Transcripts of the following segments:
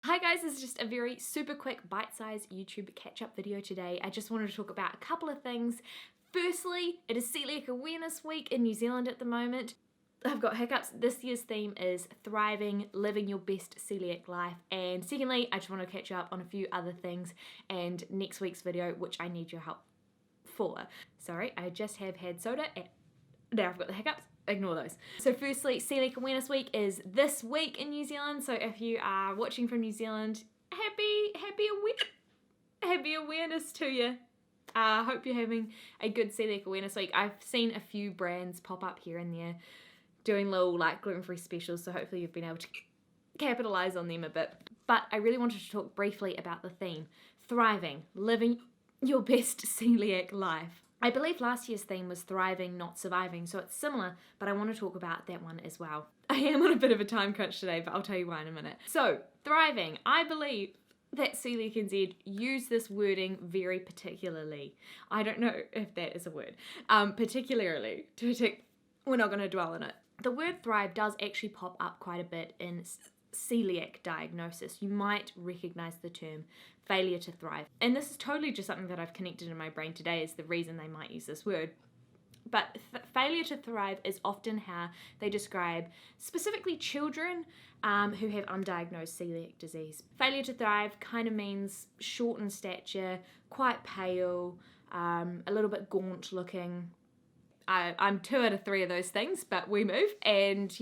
Hi guys, this is just a very super quick bite-sized YouTube catch-up video today. I just wanted to talk about a couple of things. Firstly, it is Coeliac Awareness Week in New Zealand at the moment. I've got hiccups. This year's theme is thriving, living your best celiac life. And secondly, I just want to catch you up on a few other things and next week's video, which I need your help for. Sorry, I just have had soda and now I've got the hiccups. Ignore those. So firstly, Coeliac Awareness Week is this week in New Zealand. So if you are watching from New Zealand, happy awareness to you. Hope you're having a good Coeliac Awareness Week. I've seen a few brands pop up here and there doing little like gluten free specials, so hopefully you've been able to capitalize on them a bit. But I really wanted to talk briefly about the theme, thriving, living your best celiac life. I believe last year's theme was thriving, not surviving, so it's similar, but I want to talk about that one as well. I am on a bit of a time crunch today, but I'll tell you why in a minute. So, thriving. I believe that Coeliac NZ use this wording very particularly. I don't know if that is a word. Particularly. We're not going to dwell on it. The word thrive does actually pop up quite a bit in celiac diagnosis. You might recognize the term failure to thrive. And this is totally just something that I've connected in my brain today as the reason they might use this word. But failure to thrive is often how they describe specifically children who have undiagnosed celiac disease. Failure to thrive kind of means short in stature, quite pale, a little bit gaunt looking. I'm 2 out of 3 of those things, but we move. And,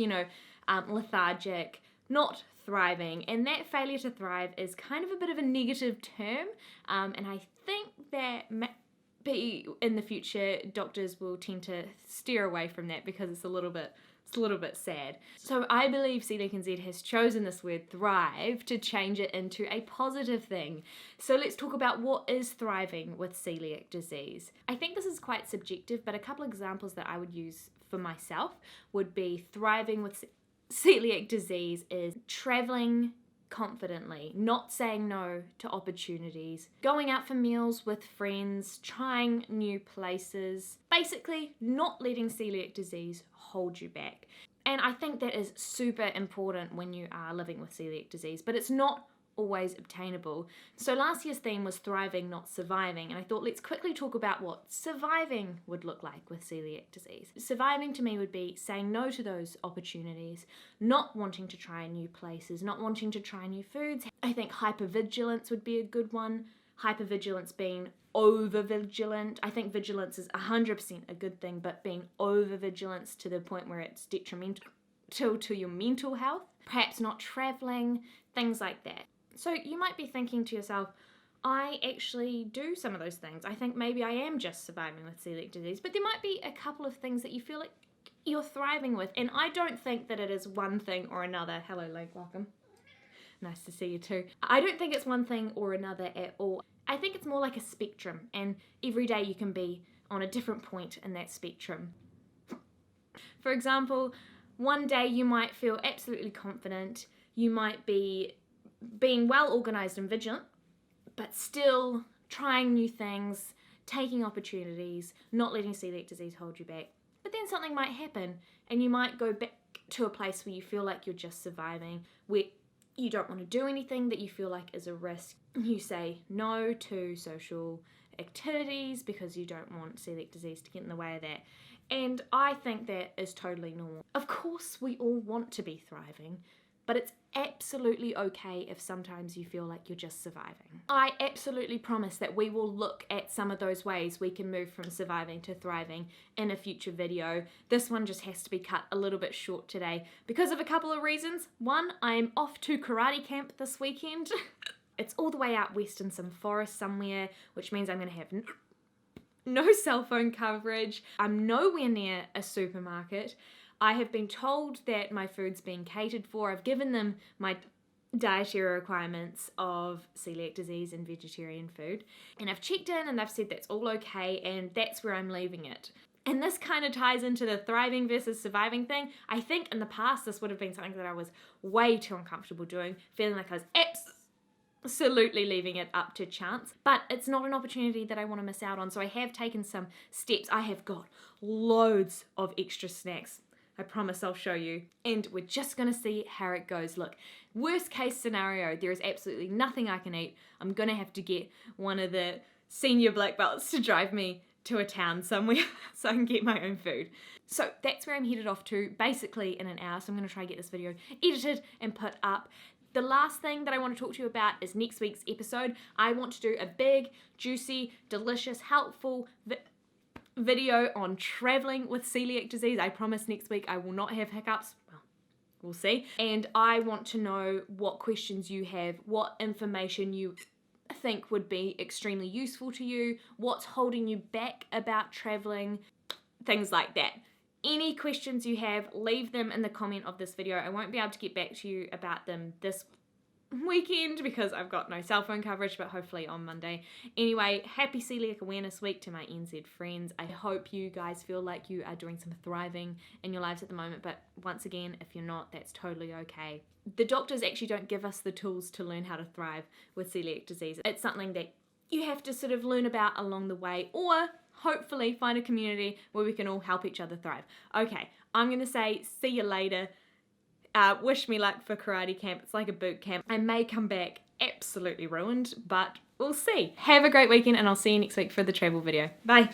lethargic, not thriving, and that failure to thrive is kind of a bit of a negative term, and I think that maybe in the future doctors will tend to steer away from that because it's a little bit sad. So I believe Coeliac NZ has chosen this word thrive to change it into a positive thing. So let's talk about what is thriving with celiac disease. I think this is quite subjective, but a couple of examples that I would use for myself would be thriving with celiac disease is traveling confidently, not saying no to opportunities, going out for meals with friends, trying new places, basically not letting celiac disease hold you back. And I think that is super important when you are living with celiac disease, but it's not always obtainable. So last year's theme was thriving, not surviving, and I thought let's quickly talk about what surviving would look like with celiac disease. Surviving to me would be saying no to those opportunities, not wanting to try new places, not wanting to try new foods. I think hypervigilance would be a good one. Hypervigilance being over-vigilant. I think vigilance is 100% a good thing, but being over-vigilance to the point where it's detrimental to your mental health, perhaps not traveling, things like that. So you might be thinking to yourself, I actually do some of those things. I think maybe I am just surviving with celiac disease, but there might be a couple of things that you feel like you're thriving with, and I don't think that it is one thing or another. Hello, Lake, welcome. Nice to see you too. I don't think it's one thing or another at all. I think it's more like a spectrum, and every day you can be on a different point in that spectrum. For example, one day you might feel absolutely confident, you might be being well organised and vigilant, but still trying new things, taking opportunities, not letting celiac disease hold you back. But then something might happen and you might go back to a place where you feel like you're just surviving, where you don't want to do anything that you feel like is a risk. You say no to social activities because you don't want celiac disease to get in the way of that. And I think that is totally normal. Of course, we all want to be thriving, but it's absolutely okay if sometimes you feel like you're just surviving. I absolutely promise that we will look at some of those ways we can move from surviving to thriving in a future video. This one just has to be cut a little bit short today because of a couple of reasons. One, I'm off to karate camp this weekend. It's all the way out west in some forest somewhere, which means I'm going to have no cell phone coverage. I'm nowhere near a supermarket. I have been told that my food's being catered for. I've given them my dietary requirements of celiac disease and vegetarian food. And I've checked in and they've said that's all okay, and that's where I'm leaving it. And this kind of ties into the thriving versus surviving thing. I think in the past this would have been something that I was way too uncomfortable doing, feeling like I was absolutely leaving it up to chance, but it's not an opportunity that I want to miss out on. So I have taken some steps. I have got loads of extra snacks. I promise I'll show you. And we're just gonna see how it goes. Look, worst case scenario, there is absolutely nothing I can eat. I'm gonna have to get one of the senior black belts to drive me to a town somewhere so I can get my own food. So that's where I'm headed off to, basically in an hour. So I'm gonna try to get this video edited and put up. The last thing that I want to talk to you about is next week's episode. I want to do a big, juicy, delicious, helpful video on traveling with celiac disease. I promise next week I will not have hiccups. Well, we'll see. And I want to know what questions you have, what information you think would be extremely useful to you, what's holding you back about traveling, things like that. Any questions you have, leave them in the comment of this video. I won't be able to get back to you about them this weekend because I've got no cell phone coverage, but hopefully on Monday. Anyway, happy Celiac Awareness Week to my NZ friends. I hope you guys feel like you are doing some thriving in your lives at the moment, but once again, if you're not, that's totally okay. The doctors actually don't give us the tools to learn how to thrive with celiac disease. It's something that you have to sort of learn about along the way, or hopefully find a community where we can all help each other thrive. Okay, I'm gonna say see you later. Wish me luck for karate camp. It's like a boot camp. I may come back absolutely ruined, but we'll see. Have a great weekend and I'll see you next week for the travel video. Bye.